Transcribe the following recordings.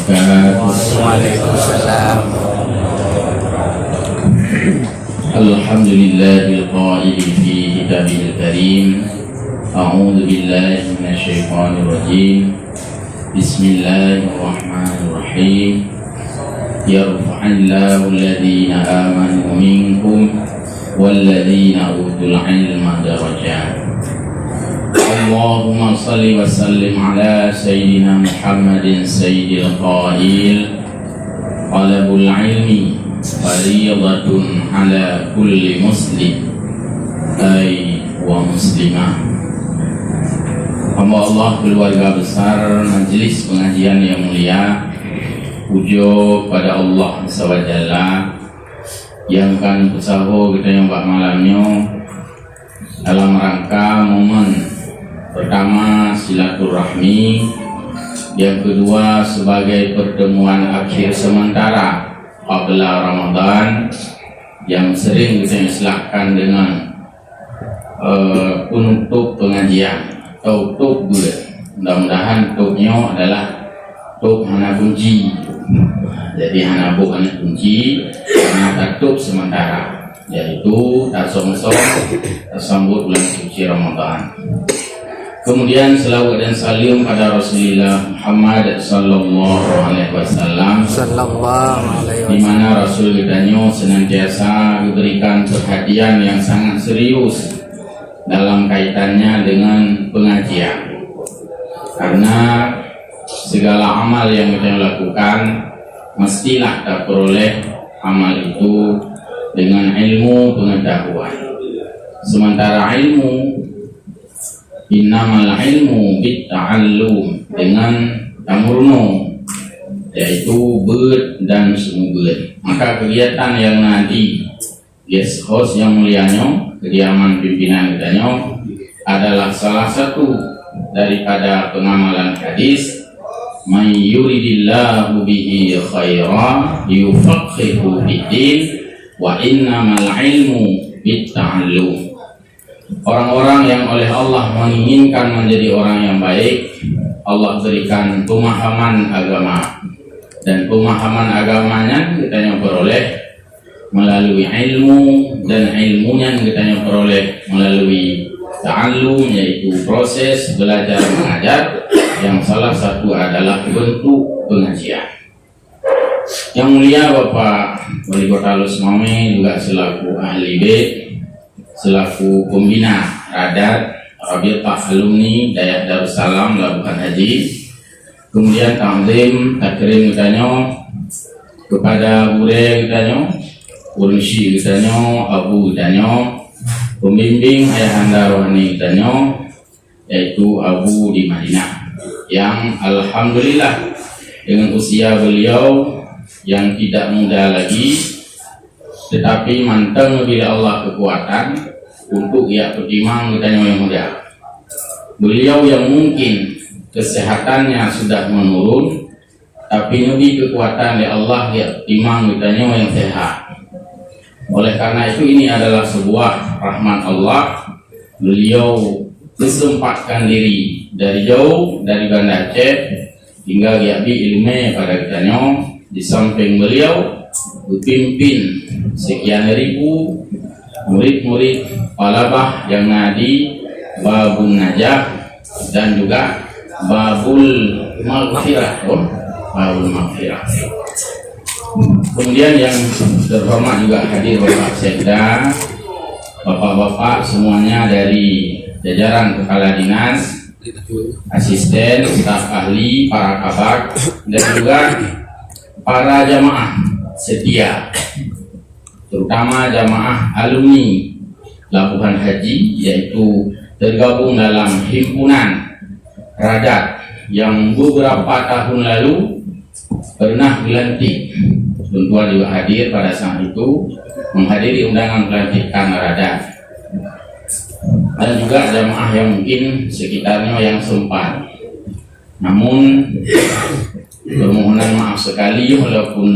wabarakatuh. Waalaikumsalam. Alhamdulillahil qaili fi kitabihil karim. A'udzu billahi minasyaitonir rajim. Bismillahirrahmanirrahim. Yarfa'illahu alladhina amanu minkum walladhina utul ilma darajat. Allahumma salli wa sallim ala sayyidina Muhammadin sayyidil qail. Talabul ilmi fariyadatun ala kulli muslim ay wa muslimah. Hamba Allah, keluarga besar majelis pengajian yang mulia, pujo pada Allah SWT yang kan usaho kita yang bak malamnya dalam rangka momen pertama silaturahmi, yang kedua sebagai pertemuan akhir sementara qabla Ramadan yang sering kita istilahkan dengan penutup pengajian atau tutup bulan. Mudah-mudahan tutupnya adalah tutup hana kunci. Jadi hana bukan kunci, hana tutup sementara, yaitu tasong-song tersambut bulan suci Ramadan. Kemudian selawat dan salim pada Rasulullah Muhammad sallallahu alaihi wasallam, di mana Rasul kitanya senantiasa diberikan perhatian yang sangat serius dalam kaitannya dengan pengajian, karena segala amal yang kita lakukan mestilah kita peroleh amal itu dengan ilmu pengetahuan. Sementara ilmu, innamal ilmu bitta'allum, dengan tamurno, yaitu ber dan sumber. Maka kegiatan yang nanti guest host yang mulianya, kediaman pimpinan kitanya, adalah salah satu daripada pengamalan hadis, may yuridillahu bihi khairan yufaqihu fiddin wa innamal ilmu bitta'allum. Orang-orang yang oleh Allah menginginkan menjadi orang yang baik, Allah berikan pemahaman agama, dan pemahaman agamanya kita yang peroleh melalui ilmu, dan ilmunya kita yang peroleh melalui ta'allum, yaitu proses belajar mengajar, yang salah satu adalah bentuk pengajian. Yang mulia Bapak Wali Kota Lusmame juga selaku ahli bait, selaku pembina Radat Rabi'ah Alumni Dayat Darussalam Labuhan Haji. Kemudian taklim takrim kitanya kepada Bure kitanya, Ursi kitanya, Abu kitanya, pembimbing ayahanda rohani kitanya, yaitu Abu di Madinah, yang alhamdulillah dengan usia beliau yang tidak muda lagi, tetapi manteng bila Allah kekuatan untuk ia pertimang kitanya yang muda. Beliau yang mungkin kesehatannya sudah menurun, tapi lebih kekuatan dari Allah ya pertimang kitanya yang sehat. Oleh karena itu ini adalah sebuah rahmat Allah. Beliau kesempatkan diri dari jauh, dari Banda Aceh hingga Giabi ilmu pada kitanya. Di samping beliau dipimpin sekian ribu murid-murid Palabah yang nadi Babun Najah dan juga Babul Maghfirah. Babul Maghfirah. Kemudian yang terhormat juga hadir Bapak Sekda, Bapak-bapak semuanya dari jajaran kepala dinas, asisten, staf ahli, para kabak, dan juga para jamaah setia, terutama jamaah alumni Labuhan Haji, yaitu tergabung dalam himpunan Radat yang beberapa tahun lalu pernah dilantik. Tuan juga hadir pada saat itu menghadiri undangan pelantikan Radat, dan juga jamaah yang mungkin sekitarnya yang sempat. Namun permohonan maaf sekali, walaupun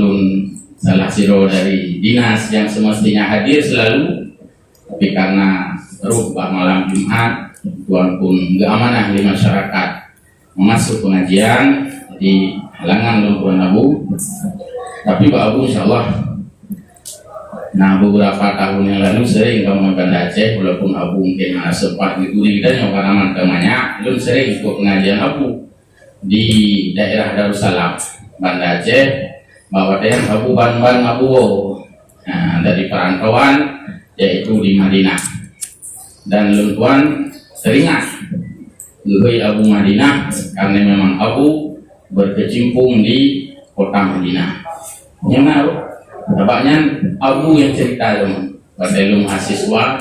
salah siro dari dinas yang semestinya hadir selalu, tapi karena rubah malam Jumat, Tuan pun gak amanah di masyarakat masuk pengajian, di halangan lungkuan Abu. Tapi Pak Abu insyaallah nah beberapa tahun yang lalu sering kamu Banda Aceh, walaupun Abu mungkin sempat ngikuti kita yang karena temannya belum sering ikut pengajian Abu di daerah Darussalam Banda Aceh, bawa yang Abu ban-ban Abu dari perantauan yaitu di Madinah, dan lungkuan teringat Gehui Abu Madinah karena memang Abu berkecimpung di kota Madinah. Yang menaruh Tabaknya Abu yang cerita pada mahasiswa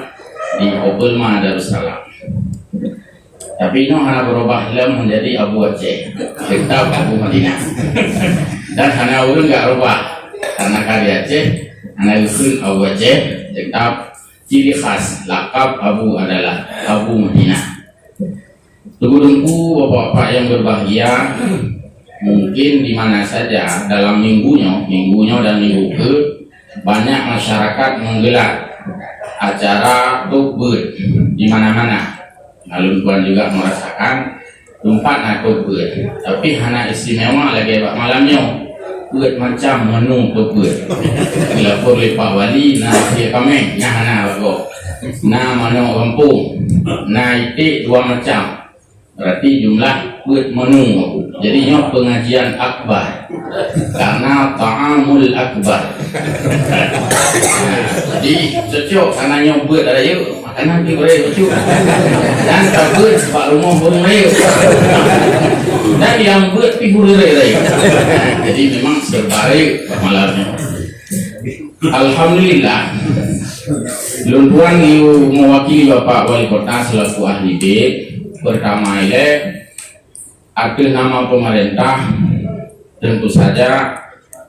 di Obelma Darussalam. Tapi ini anak berubah dalam menjadi Abu Aceh, kita Abu Madinah. Dan anak ulun nggak rubah karena kali Aceh, anak ulun Abu Aceh tetap ciri khas lakab Abu adalah Abu Madinah. Tunggu-tunggu bapak-bapak yang berbahagia, mungkin di mana saja dalam minggunya dan minggu ke banyak masyarakat menggelar acara tukbut di mana-mana. Lalu tuan juga merasakan tempat tukbut, tapi hanya istimewa lagi pak malamnya buat macam menu tukbut. Bila boleh Pak Wali, nah dia kami nyahana bago, nah menu kampung, nah itu dua macam. Berarti jumlah buat menu. Jadinya pengajian akbar karena ta'amul akbar. Jadi cocok karena nyobut ada yuk makanan di boleh cocok. Dan takut pak rumah burung yuk. Dan yang buat pi burung yuk. Jadi memang serbalik malamnya. Alhamdulillah. Luntuan mewakili Bapak Wali Kota selaku ahli bid. Pertama ada nama pemerintah tentu saja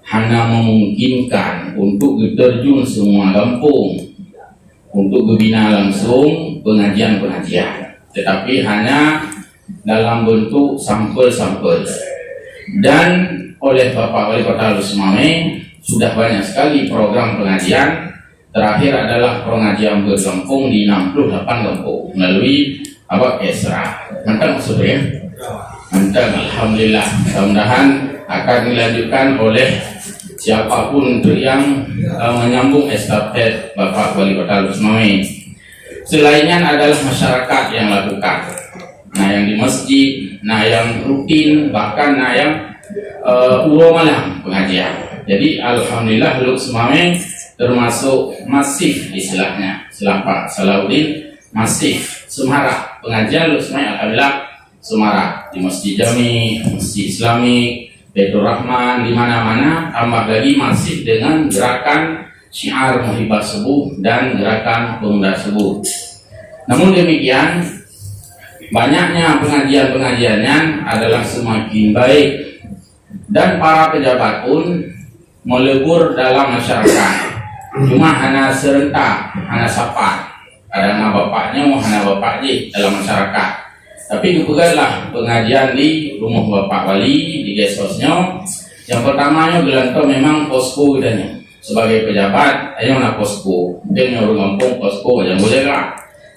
hanya memungkinkan untuk terjun semua kampung untuk membina langsung pengajian-pengajian, tetapi hanya dalam bentuk sampel-sampel. Dan oleh Bapak Wali Kota Lusmame sudah banyak sekali program pengajian. Terakhir adalah pengajian berkampung di 68 kampung melalui Esra. Mantap maksudnya. Mantap, alhamdulillah. Mudah-mudahan akan dilanjutkan oleh siapapun yang menyambung estafet Bapak Wali Kota Lusmame. Selainnya adalah masyarakat yang lakukan. Nah yang di masjid, nah yang rutin, bahkan nah yang ulo malam pengajian. Jadi alhamdulillah Lusmame termasuk masif istilahnya. Selapak Salahuddin masif Sumara pengajian Lusmame alhamdulillah Sumara di Masjid Jami, Masjid Islami, Baitur Rahman, di mana-mana, tambah lagi masif dengan gerakan syiar Muhibah Subuh dan gerakan Pemuda Subuh. Namun demikian, banyaknya pengajian-pengajiannya adalah semakin baik dan para pejabat pun melebur dalam masyarakat. Cuma hanya serentak, hanya sapa. Kadang bapaknya mau hanya bapaknya dalam masyarakat. Tapi dipegalah pengajian di rumah Bapak Wali di gesosnya. Yang pertamanya gelanto memang posko dan sebagai pejabat, ayo nak posko. Mungkin orang kampung posko yang boleh lah.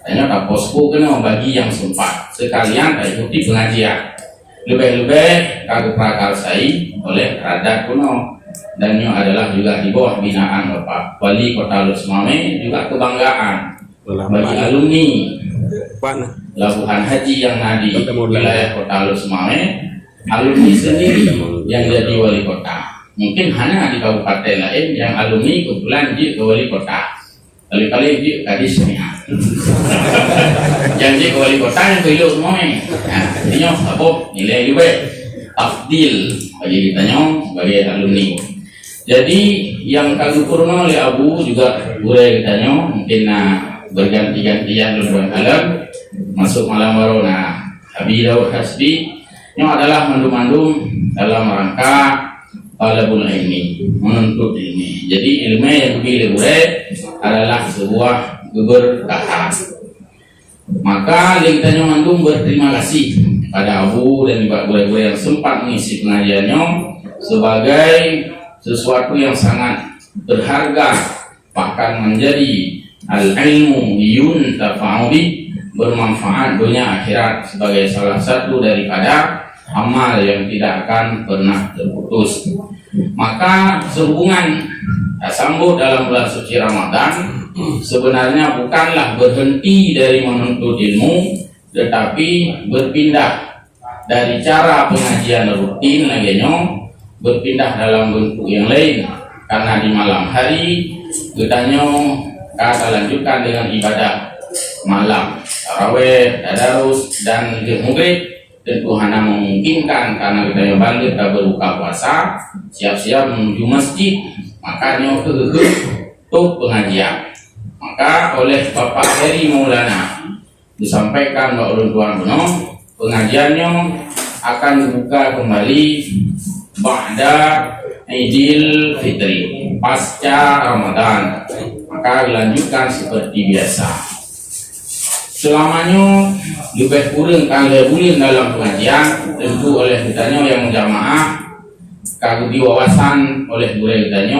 Ayo nak posko kena bagi yang sempat. Sekalian ikuti pengajian. Lebih-lebih kagak prakal saya oleh radat kuno. Dan ini adalah juga di bawah binaan Bapak Wali Kota Lusmame, juga kebanggaan bagi alumni Labuhan Haji yang nadi wilayah Kota Lusmame, alumni sendiri yang jadi wali kota. Mungkin hanya di kabupaten lain yang alumni kebetulan di wali kota. Kali-kali di kadisnya. Yang di wali kota yang beliau semuanya. Nah, jadinya apa nilai juga afdil bagi kitanya sebagai alumni. Jadi yang kagum purna oleh Abu juga boleh kitanya mungkin berganti-gantian luluan alam masuk malam baru Habib Daud Hasbi yang adalah mandu-mandu dalam rangka talabul ilmi, menuntut ilmi. Jadi ilmu yang dipilih adalah sebuah keberkahan. Maka kita mandum berterima kasih pada Abu dan guru-guru yang sempat mengisi pengajiannya sebagai sesuatu yang sangat berharga, bahkan menjadi al-ilmu yuntafa'u bi, bermanfaat dunia akhirat sebagai salah satu daripada amal yang tidak akan pernah terputus. Maka sehubungan sambut dalam bulan suci Ramadan sebenarnya bukanlah berhenti dari menuntut ilmu, tetapi berpindah dari cara pengajian rutin laginya, berpindah dalam bentuk yang lain. Karena di malam hari kita lanjutkan dengan ibadah malam, tarawih, tadarus, dan zikir maghrib. Tentu hanya memungkinkan karena kita balik kita berbuka puasa, siap-siap menuju masjid, makanya tutup pengajian. Maka oleh Bapak Heri Maulana disampaikan bahwa orang tua pengajiannya akan dibuka kembali ba'da Idul Fitri, pasca Ramadan. Maka dilanjutkan seperti biasa. Selamanya lebih kurang kali bulan dalam pengajian, tentu oleh kitanya yang jamaah kagum wawasan oleh guru kitanya,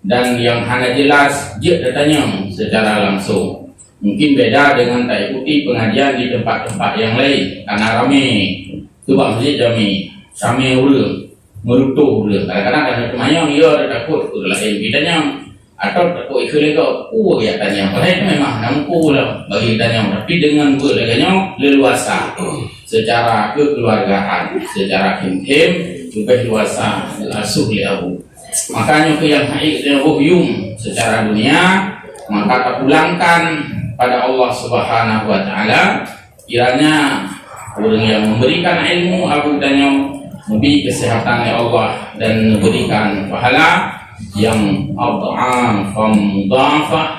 dan yang hanya jelas je datanya secara langsung. Mungkin beda dengan tak ikuti pengajian di tempat-tempat yang lain karena ramai. Coba masjid ramai orang merutuh orang. Kadang-kadang ada temannya dia takut lain kitanya, atau takut ikut kau ya tanya. Padahal itu memang nampu lah bagi tanya, tapi dengan berlaganya leluasa secara kekeluargaan, secara him-him lebih luasa asuh liahu. Makanya ke yang haid dan wahyum secara dunia, maka tak pulangkan pada Allah Subhanahu wa taala. Kiranya orang yang memberikan ilmu aku tanya memberi kesehatan ya Allah dan memberikan pahala yang mudha'afah,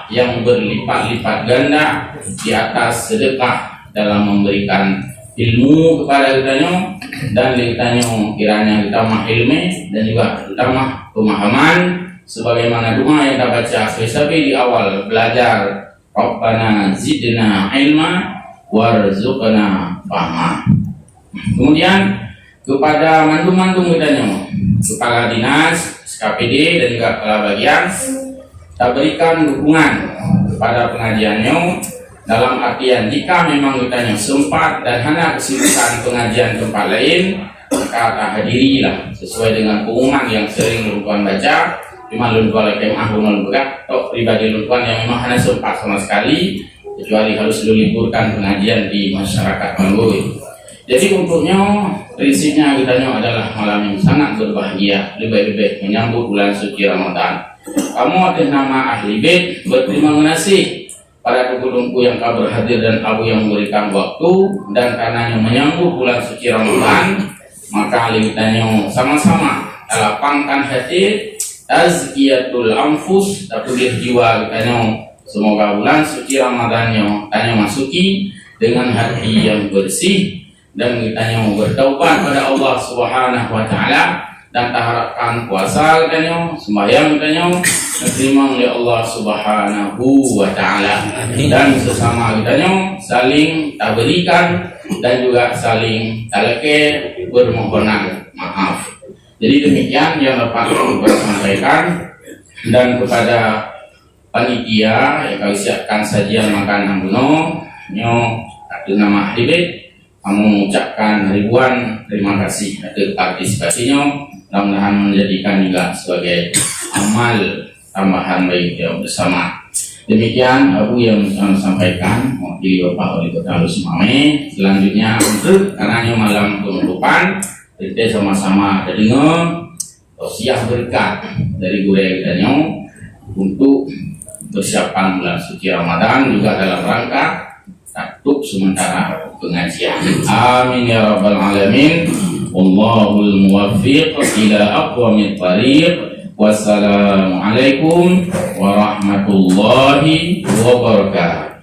yang berlipat-lipat ganda di atas sedekah dalam memberikan ilmu kepada kitanya, dan kitanya kiranya ditambah ilmu dan juga ditambah pemahaman sebagaimana doa yang kita baca di awal belajar, Rabbana zidna ilma warzuqna fahma. Kemudian kepada mandu-mandu kitanya, kepala dinas, KPD dan juga kepala bagian, kita berikan dukungan kepada pengajiannya dalam artian jika memang kitanya sempat dan hanya kesibukan pengajian tempat lain, maka tak hadirilah sesuai dengan pengumuman yang sering luntuan baca. Cuma luntuan kemah luntuan atau pribadi luntuan yang memang hanya sempat sama sekali, kecuali harus diliburkan pengajian di masyarakat Mangui. Jadi untuknya prinsipnya kitanya adalah malam yang sangat berbahagia, lebih-lebih menyambut bulan suci Ramadan. Kamu atas nama ahli bait berterima kasih pada tuku-tuku yang kau berhadir dan abu yang memberikan waktu, dan karenanya menyambut bulan suci Ramadan, maka kitanya sama-sama lapangkan hati, tazkiyatul anfus, tapi jiwa kitanya. Semoga bulan suci Ramadannya tanya masuki dengan hati yang bersih, dan kitanya bertaubat pada Allah Subhanahu wa taala, dan harapkan puasa kitanya, sembahyang kitanya diterima oleh Allah Subhanahu wa taala, dan sesama kitanya saling taberikan dan juga saling talake bermohonan maaf. Jadi demikian yang dapat saya sampaikan, dan kepada panitia yang kami siapkan sajian makanan buno atas nama Ahli kamu mengucapkan ribuan terima kasih atas partisipasinya. Mudah-mudahan menjadikan juga sebagai amal tambahan bagi kita bersama. Demikian Abu yang saya sampaikan mewakili Bapak Wali Kota Lusmame. Selanjutnya untuk karena malam penutupan kita sama-sama dengar tausiah berkat dari guru kitanya untuk persiapan bulan suci Ramadan, juga dalam rangka tutup sementara pengajian. Amin ya rabbal alamin. Wallahul muwaffiq ila aqwamit thariq. Wassalamualaikum warahmatullahi wabarakatuh.